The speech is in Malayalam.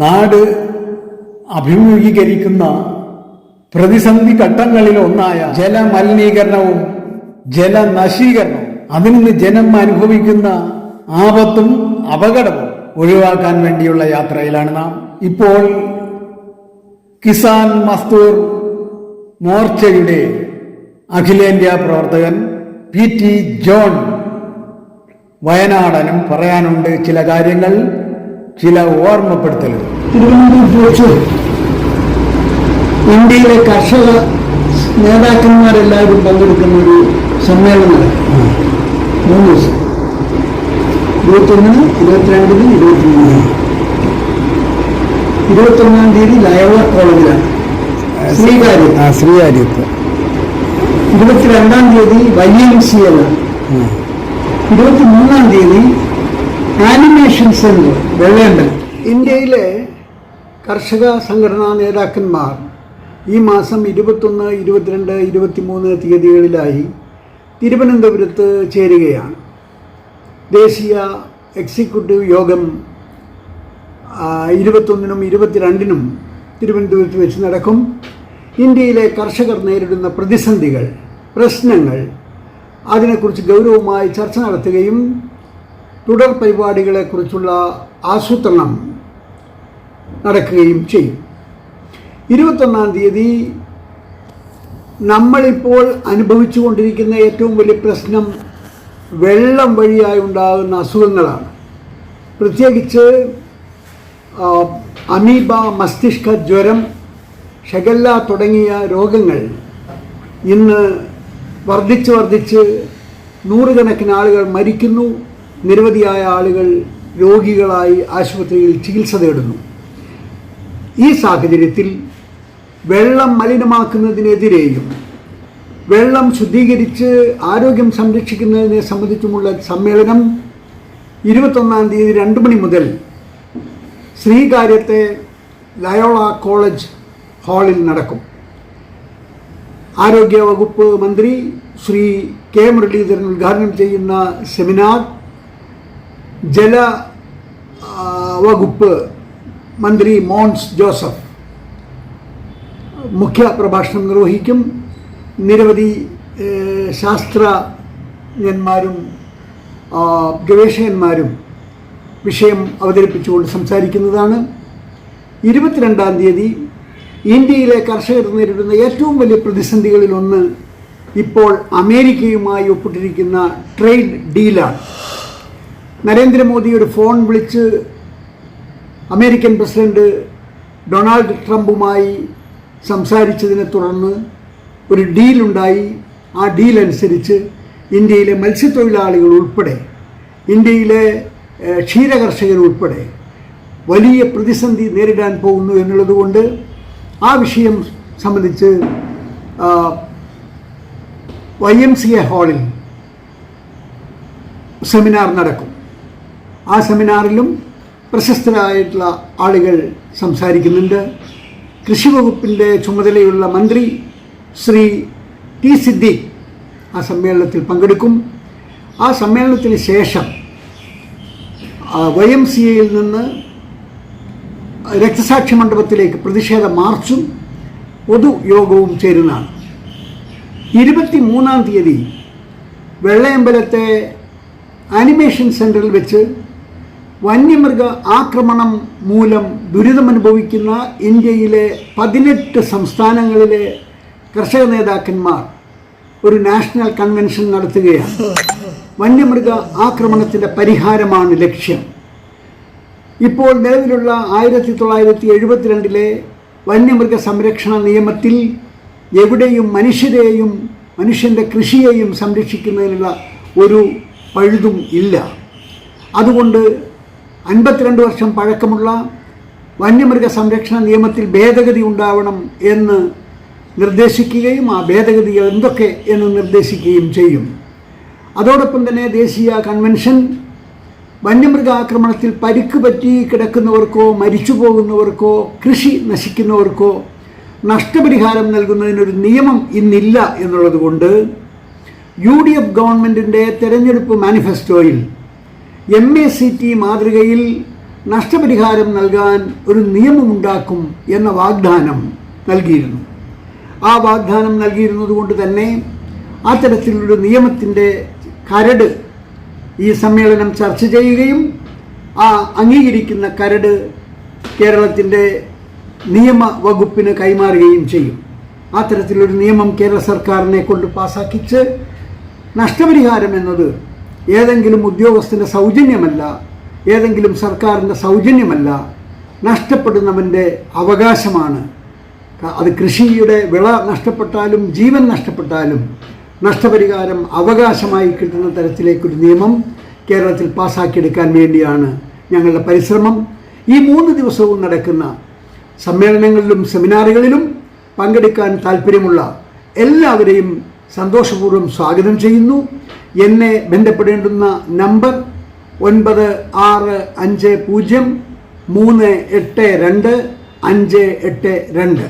നാട് അഭിമുഖീകരിക്കുന്ന പ്രതിസന്ധി ഘട്ടങ്ങളിൽ ഒന്നായ ജലമലിനീകരണവും ജലനശീകരണവും അതിൽ നിന്ന് ജനം അനുഭവിക്കുന്ന ആപത്തും അപകടവും ഒഴിവാക്കാൻ വേണ്ടിയുള്ള യാത്രയിലാണ് നാം. ഇപ്പോൾ കിസാൻ മസ്ദൂർ മോർച്ചയുടെ അഖിലേന്ത്യാ പ്രവർത്തകൻ PT ജോൺ വയനാടനും പറയാനുണ്ട് ചില കാര്യങ്ങൾ, ചില ഓർമ്മപ്പെടുത്തലുകൾ. തിരുവനന്തപുരത്ത് വെച്ച് ഇന്ത്യയിലെ കർഷക നേതാക്കന്മാരെല്ലാവരും പങ്കെടുക്കുന്ന ഒരു സമ്മേളനം 3 ദിവസം, 21, 22, 23. 21-ാം തീയതി ലയോള കോളേജിലാണ് ശ്രീകാര്യത്ത്. 22-ാം തീയതി YMCA, 23-ാം തീയതി ആനിമേഷൻ സെന്റർ വെള്ളയമ്പലം. ഇന്ത്യയിലെ കർഷക സംഘടനാ നേതാക്കന്മാർ ഈ മാസം 21, 22, 23 തീയതികളിലായി തിരുവനന്തപുരത്ത് ചേരുകയാണ്. ദേശീയ എക്സിക്യൂട്ടീവ് യോഗം 21-നും 22-നും തിരുവനന്തപുരത്ത് വെച്ച് നടക്കും. ഇന്ത്യയിലെ കർഷകർ നേരിടുന്ന പ്രതിസന്ധികൾ, പ്രശ്നങ്ങൾ, അതിനെക്കുറിച്ച് ഗൗരവമായി ചർച്ച നടത്തുകയും തുടർ പരിപാടികളെക്കുറിച്ചുള്ള ആസൂത്രണം നടക്കുകയും ചെയ്യും. 21-ാം തീയതി നമ്മളിപ്പോൾ അനുഭവിച്ചുകൊണ്ടിരിക്കുന്ന ഏറ്റവും വലിയ പ്രശ്നം വെള്ളം വഴിയായി ഉണ്ടാകുന്ന അസുഖങ്ങളാണ്. പ്രത്യേകിച്ച് അമീബ, മസ്തിഷ്ക ജ്വരം, ഷഗല്ല തുടങ്ങിയ രോഗങ്ങൾ ഇന്ന് വർദ്ധിച്ച് നൂറുകണക്കിന് ആളുകൾ മരിക്കുന്നു. നിരവധിയായ ആളുകൾ രോഗികളായി ആശുപത്രിയിൽ ചികിത്സ തേടുന്നു. ഈ സാഹചര്യത്തിൽ വെള്ളം മലിനമാക്കുന്നതിനെതിരെയും വെള്ളം ശുദ്ധീകരിച്ച് ആരോഗ്യം സംരക്ഷിക്കുന്നതിനെ സംബന്ധിച്ചുമുള്ള സമ്മേളനം 21-ാം തീയതി 2 മണി മുതൽ ശ്രീകാര്യത്തെ ലയോള കോളേജ് ഹാളിൽ നടക്കും. ആരോഗ്യ വകുപ്പ് മന്ത്രി ശ്രീ K. മുരളീധരൻ ഉദ്ഘാടനം ചെയ്യുന്ന സെമിനാർ ജല വകുപ്പ് മന്ത്രി മോൻസ് ജോസഫ് മുഖ്യ പ്രഭാഷണം നിർവഹിക്കും. നിരവധി ശാസ്ത്രജ്ഞന്മാരും ഗവേഷകന്മാരും വിഷയം അവതരിപ്പിച്ചുകൊണ്ട് സംസാരിക്കുന്നതാണ്. 22-ാം തീയതി ഇന്ത്യയിലെ കർഷകർ നേരിടുന്ന ഏറ്റവും വലിയ പ്രതിസന്ധികളിലൊന്ന് ഇപ്പോൾ അമേരിക്കയുമായി ഒപ്പിട്ടിരിക്കുന്ന ട്രേഡ് ഡീലാണ്. നരേന്ദ്രമോദി ഒരു ഫോൺ വിളിച്ച് അമേരിക്കൻ പ്രസിഡന്റ് ഡൊണാൾഡ് ട്രംപുമായി സംസാരിച്ചതിനെ തുടർന്ന് ഒരു ഡീലുണ്ടായി. ആ ഡീൽ അനുസരിച്ച് ഇന്ത്യയിലെ മത്സ്യത്തൊഴിലാളികൾ ഉൾപ്പെടെ, ഇന്ത്യയിലെ ക്ഷീരകർഷകർ ഉൾപ്പെടെ വലിയ പ്രതിസന്ധി നേരിടാൻ പോകുന്നു എന്നുള്ളതുകൊണ്ട് ആ വിഷയം സംബന്ധിച്ച് YMCA ഹാളിൽ സെമിനാർ നടക്കും. ആ സെമിനാറിലും പ്രശസ്തരായിട്ടുള്ള ആളുകൾ സംസാരിക്കുന്നുണ്ട്. കൃഷി വകുപ്പിൻ്റെ ചുമതലയുള്ള മന്ത്രി ശ്രീ T. സിദ്ദീഖ് ആ സമ്മേളനത്തിൽ പങ്കെടുക്കും. ആ സമ്മേളനത്തിന് ശേഷം YMCAയിൽ നിന്ന് രക്തസാക്ഷി മണ്ഡപത്തിലേക്ക് പ്രതിഷേധ മാർച്ചും പൊതുയോഗവും ചേരുന്നതാണ്. 23-ാം തീയതി വെള്ളയമ്പലത്തെ ആനിമേഷൻ സെൻ്ററിൽ വെച്ച് വന്യമൃഗ ആക്രമണം മൂലം ദുരിതമനുഭവിക്കുന്ന ഇന്ത്യയിലെ 18 സംസ്ഥാനങ്ങളിലെ കർഷക നേതാക്കന്മാർ ഒരു നാഷണൽ കൺവെൻഷൻ നടത്തുകയാണ്. വന്യമൃഗ ആക്രമണത്തിൻ്റെ പരിഹാരമാണ് ലക്ഷ്യം. ഇപ്പോൾ നിലവിലുള്ള 1972 വന്യമൃഗ സംരക്ഷണ നിയമത്തിൽ എവിടെയും മനുഷ്യരെയും മനുഷ്യൻ്റെ കൃഷിയെയും സംരക്ഷിക്കുന്നതിനുള്ള ഒരു പഴുതും ഇല്ല. അതുകൊണ്ട് 52 വർഷം പഴക്കമുള്ള വന്യമൃഗ സംരക്ഷണ നിയമത്തിൽ ഭേദഗതി ഉണ്ടാവണം എന്ന് നിർദ്ദേശിക്കുകയും ആ ഭേദഗതികൾ എന്തൊക്കെ എന്ന് നിർദ്ദേശിക്കുകയും ചെയ്യും. അതോടൊപ്പം തന്നെ ദേശീയ കൺവെൻഷൻ വന്യമൃഗാക്രമണത്തിൽ പരിക്ക് പറ്റി കിടക്കുന്നവർക്കോ മരിച്ചു പോകുന്നവർക്കോ കൃഷി നശിക്കുന്നവർക്കോ നഷ്ടപരിഹാരം നൽകുന്നതിനൊരു നിയമം ഇന്നില്ല എന്നുള്ളതുകൊണ്ട് UDF ഗവൺമെൻറ്റിൻ്റെ തെരഞ്ഞെടുപ്പ് മാനിഫെസ്റ്റോയിൽ MACT മാതൃകയിൽ നഷ്ടപരിഹാരം നൽകാൻ ഒരു നിയമമുണ്ടാക്കും എന്ന വാഗ്ദാനം നൽകിയിരുന്നു. ആ വാഗ്ദാനം നൽകിയിരുന്നത് കൊണ്ട് തന്നെ അത്തരത്തിലൊരു നിയമത്തിൻ്റെ കരട് ഈ സമ്മേളനം ചർച്ച ചെയ്യുകയും ആ അംഗീകരിക്കുന്ന കരട് കേരളത്തിൻ്റെ നിയമ വകുപ്പിന് കൈമാറുകയും ചെയ്യും. അത്തരത്തിലൊരു നിയമം കേരള സർക്കാരിനെ കൊണ്ട് പാസാക്കിച്ച് നഷ്ടപരിഹാരം എന്നത് ഏതെങ്കിലും ഉദ്യോഗസ്ഥൻ്റെ സൗജന്യമല്ല, ഏതെങ്കിലും സർക്കാരിൻ്റെ സൗജന്യമല്ല, നഷ്ടപ്പെടുന്നവൻ്റെ അവകാശമാണ്. അത് കൃഷിയുടെ വിള നഷ്ടപ്പെട്ടാലും ജീവൻ നഷ്ടപ്പെട്ടാലും നഷ്ടപരിഹാരം അവകാശമായി കിട്ടുന്ന തരത്തിലേക്കൊരു നിയമം കേരളത്തിൽ പാസ്സാക്കിയെടുക്കാൻ വേണ്ടിയാണ് ഞങ്ങളുടെ പരിശ്രമം. ഈ 3 ദിവസവും നടക്കുന്ന സമ്മേളനങ്ങളിലും സെമിനാറുകളിലും പങ്കെടുക്കാൻ താല്പര്യമുള്ള എല്ലാവരെയും സന്തോഷപൂർവ്വം സ്വാഗതം ചെയ്യുന്നു. എന്നെ ബന്ധപ്പെടേണ്ടുന്ന നമ്പർ 9650 382 582.